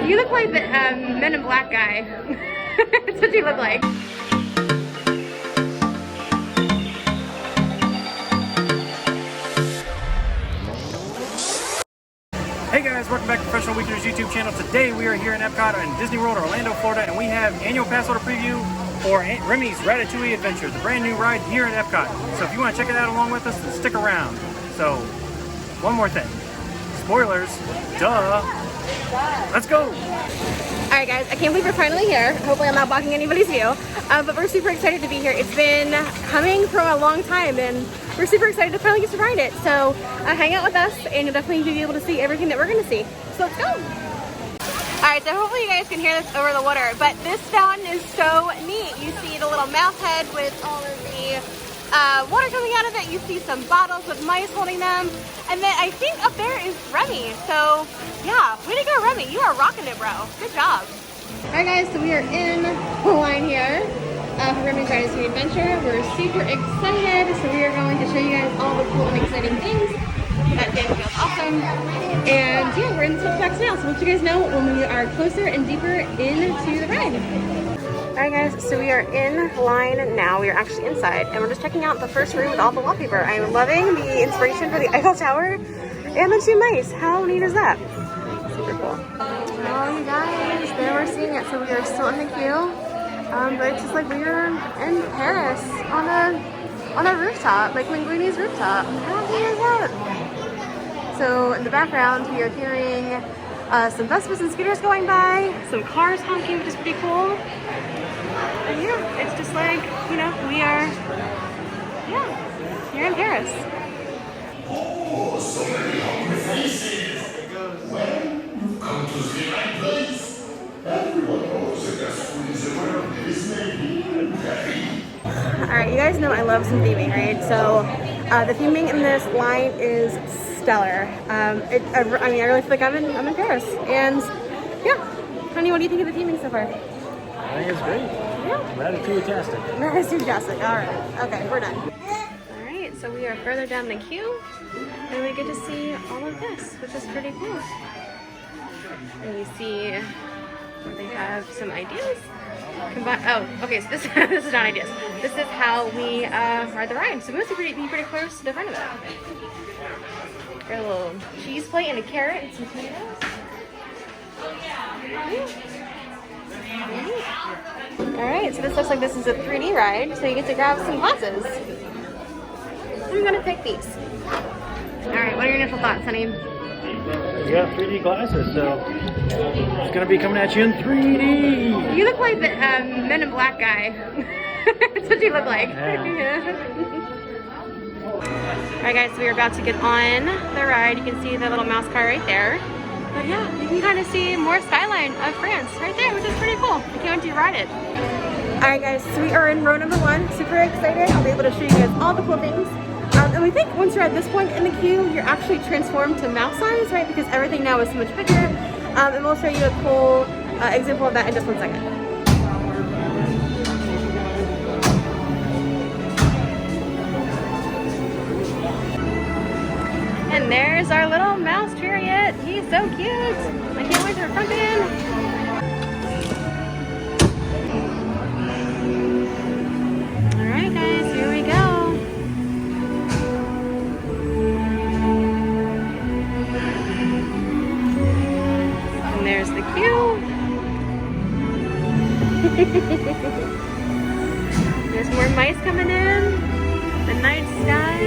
You look like the Men in Black guy. That's what you look like. Hey guys, welcome back to Professional Weekenders YouTube channel. Today we are here in EPCOT in Disney World, Orlando, Florida, and we have annual Passholder preview for Remy's Ratatouille Adventure, the brand new ride here at EPCOT. So if you want to check it out along with us, then stick around. So, one more thing. Spoilers, duh. Let's go. Alright guys, I can't believe we're finally here. Hopefully I'm not blocking anybody's view. But we're super excited to be here. It's been coming for a long time and we're super excited to finally get to ride it. So hang out with us and you'll definitely be able to see everything that we're going to see. So let's go. Alright, so hopefully you guys can hear this over the water. But this fountain is so neat. You see the little mouse head with all of the water coming out of it. You see some bottles with mice holding them. And then I think up there is Remy. So yeah, way to go Remy. You are rocking it, bro. Good job. Alright guys, so we are in the line here for Remy's Ratatouille Adventure. We're super excited. So we are going to show you guys all the cool and exciting things. That did feel awesome. And yeah, we're in the Switchbacks now. So we'll let you guys know when we are closer and deeper into the ride. Alright guys, so we are in line now. We are actually inside and we're just checking out the first room with all the wallpaper. I'm loving the inspiration for the Eiffel Tower and the two mice. How neat is that? Super cool. Oh you guys, there we're seeing it. So we are still in the queue. But it's just like we're in Paris on a rooftop, like Linguini's rooftop. How neat is that? So in the background we are hearing some Vespas and scooters going by, some cars honking, which is pretty cool. And yeah, it's just like, you know, we are, yeah, here in Paris. Oh, so many hungry faces. Well, you've come to the right place. Everyone knows that Passholder is aware of Disney and Alright, you guys know I love some theming, right? So the theming in this line is stellar. I mean, I really feel like I'm in Paris. And yeah, honey, what do you think of the theming so far? I think it's great. Yeah. Ratatouille-tastic. Ratatouille-tastic. Alright. Okay, we're done. Alright, so we are further down the queue and we get to see all of this, which is pretty cool. And you see they have some ideas. Oh, okay, so this is not ideas. This is how we ride the ride. So we must be pretty close to the front of it. Got a little cheese plate and a carrot and some tomatoes. Alright, so this looks like this is a 3D ride, so you get to grab some glasses. I'm gonna pick these. Alright, what are your initial thoughts, honey? You got 3D glasses, so it's gonna be coming at you in 3D. You look like the Men in Black guy. That's what you look like. Yeah. Alright guys, so we are about to get on the ride. You can see the little mouse car right there. But yeah, you can kind of see more skyline of France right there, which is pretty cool. I can't wait to ride it. Alright guys, so we are in row number 1. Super excited. I'll be able to show you guys all the cool things. And we think once you're at this point in the queue, you're actually transformed to mouse size, right? Because everything now is so much bigger. And we'll show you a cool example of that in just 1 second. And there's our little mouse chariot. He's so cute. I can't wait to front in. Alright guys, here we go. And there's the queue. There's more mice coming in. The night sky.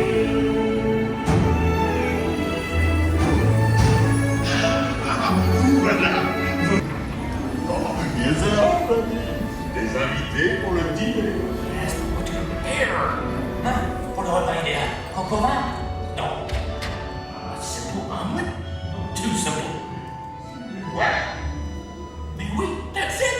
Des invités pour le dîner. Yes, what do you prepare? Hein? Pour le repas idéal? En commun? Non. A simple omelet? Too simple. What? Mais oui, that's it!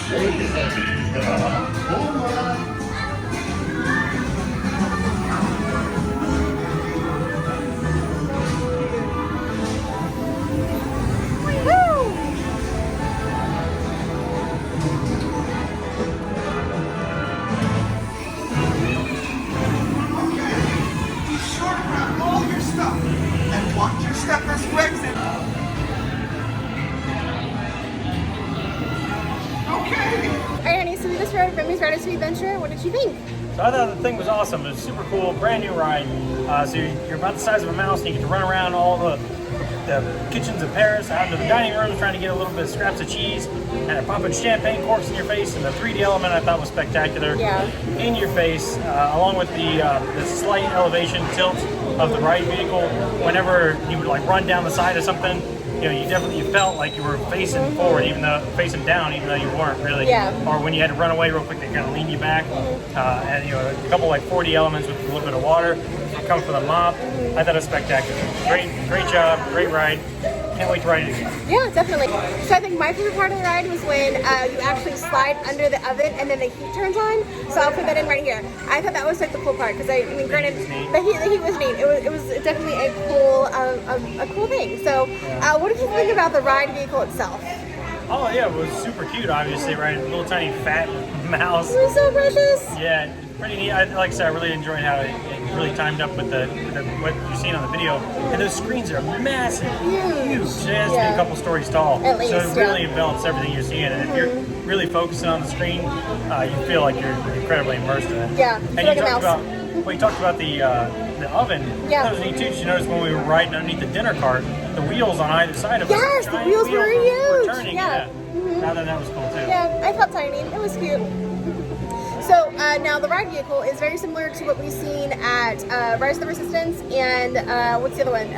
Be sure to grab all your stuff and watch your step as you exit. Okay. All right, honey, so we just rode Remy's Ratatouille Adventure. What did you think? So I thought the thing was awesome. It was super cool, brand new ride. So you're about the size of a mouse, and you get to run around all the kitchens of Paris, out into the dining rooms, trying to get a little bit of scraps of cheese, and popping champagne corks in your face. And the 3D element I thought was spectacular. Yeah. In your face, along with the slight elevation tilt of the ride vehicle. Whenever you would like run down the side of something, you know, you felt like you were facing forward, even though facing down, even though you weren't really. Yeah. Or when you had to run away real quick, they kind of lean you back. And you know, a couple like 4D elements with a little bit of water coming from the mop. I thought it was spectacular. Great job, great ride. Can't wait to ride it again. Yeah, definitely. So I think my favorite part of the ride was when you actually slide under the oven and then the heat turns on. So I'll put that in right here. I thought that was like the cool part because I mean, granted, the heat was neat. It was definitely a cool thing. So what did you think about the ride vehicle itself? Oh yeah, it was super cute. Obviously, right? Little tiny fat mouse. It was so precious. Yeah, pretty neat. Like I said, I really enjoyed how it really timed up with the what you're seeing on the video. And those screens are massive, huge. It has to be a couple stories tall. At least, so it really envelops everything you're seeing. And if you're really focusing on the screen, you feel like you're incredibly immersed in it. Yeah, And you talked about the oven. Yeah. That was neat too. Did you notice when we were riding underneath the dinner cart, the wheels on either side of us? Yes, the giant wheels were huge. Turning, Yeah. I thought that was cool too. Yeah, I felt tiny. It was cute. So now the ride vehicle is very similar to what we've seen at Rise of the Resistance and what's the other one?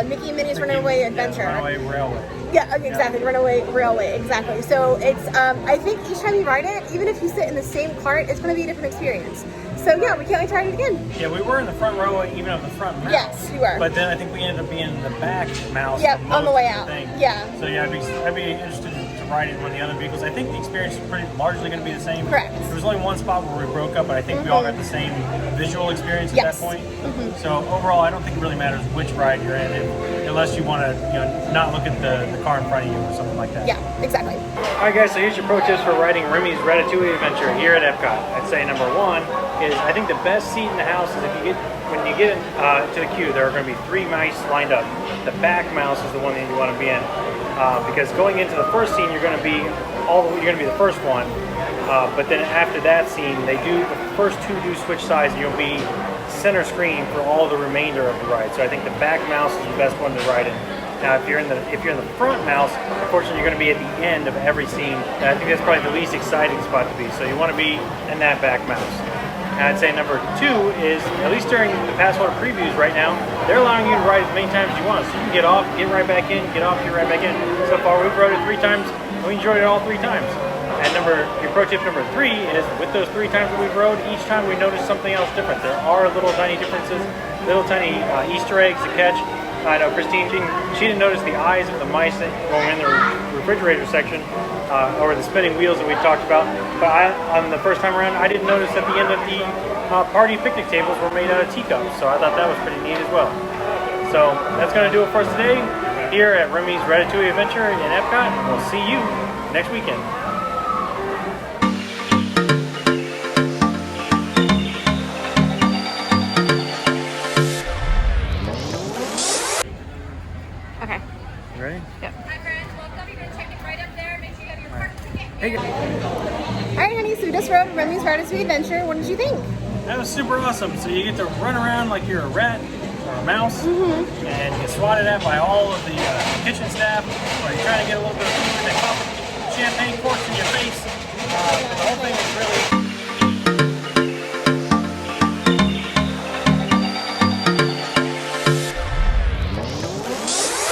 Mickey and Minnie's Runaway Adventure. Yeah, Runaway Railway. Yeah, okay, exactly. Runaway Railway, exactly. So it's, I think each time you ride it, even if you sit in the same cart, it's going to be a different experience. So yeah, we can't wait to ride it again. Yeah, we were in the front row, even of the front mouse. Yes, we were. But then I think we ended up being in the back mouse. Yep, for on the most way of out. thing. Yeah. So yeah, I'd be interested to ride it in one of the other vehicles. I think the experience is pretty largely going to be the same. Correct. There was only one spot where we broke up, but I think we all got the same visual experience at Yes. that point. So overall, I don't think it really matters which ride you're in, unless you want to, not look at the car in front of you or something like that. Yeah, exactly. All right, guys. So here's your pro tips for riding Remy's Ratatouille Adventure here at EPCOT. I'd say number one is I think the best seat in the house is when you get to the queue, there are going to be 3 mice lined up. The back mouse is the one that you want to be in because going into the first scene, you're going to be the first one. But then after that scene, the first 2 do switch sides, and you'll be center screen for all the remainder of the ride. So I think the back mouse is the best one to ride in. Now, if you're in the front mouse, unfortunately, you're going to be at the end of every scene. And I think that's probably the least exciting spot to be. So you want to be in that back mouse. And I'd say number 2 is, at least during the Passholder previews right now, they're allowing you to ride as many times as you want. So you can get off, get right back in, get off, get right back in. So far, we've rode it 3 times, and we enjoyed it all 3 times. And your pro tip number 3 is, with those 3 times that we've rode, each time we noticed something else different. There are little tiny differences, little tiny Easter eggs to catch. I know Christine, she didn't notice the eyes of the mice that were in the refrigerator section, or the spinning wheels that we talked about. But on the first time around, I didn't notice at the end of the party picnic tables were made out of teacups. So I thought that was pretty neat as well. So that's going to do it for us today here at Remy's Ratatouille Adventure in EPCOT. We'll see you next weekend. Okay. You ready? Yep. Hi friends, welcome. You're gonna check it right up there. Make sure you have your park ticket. Hey, All right, honey, so we just rode Remy's Ratatouille Adventure. What did you think? that was super awesome. So you get to run around like you're a rat or a mouse, and get swatted at by all of the kitchen staff, or you're trying to get a little bit of food, and they pop champagne corks in your face.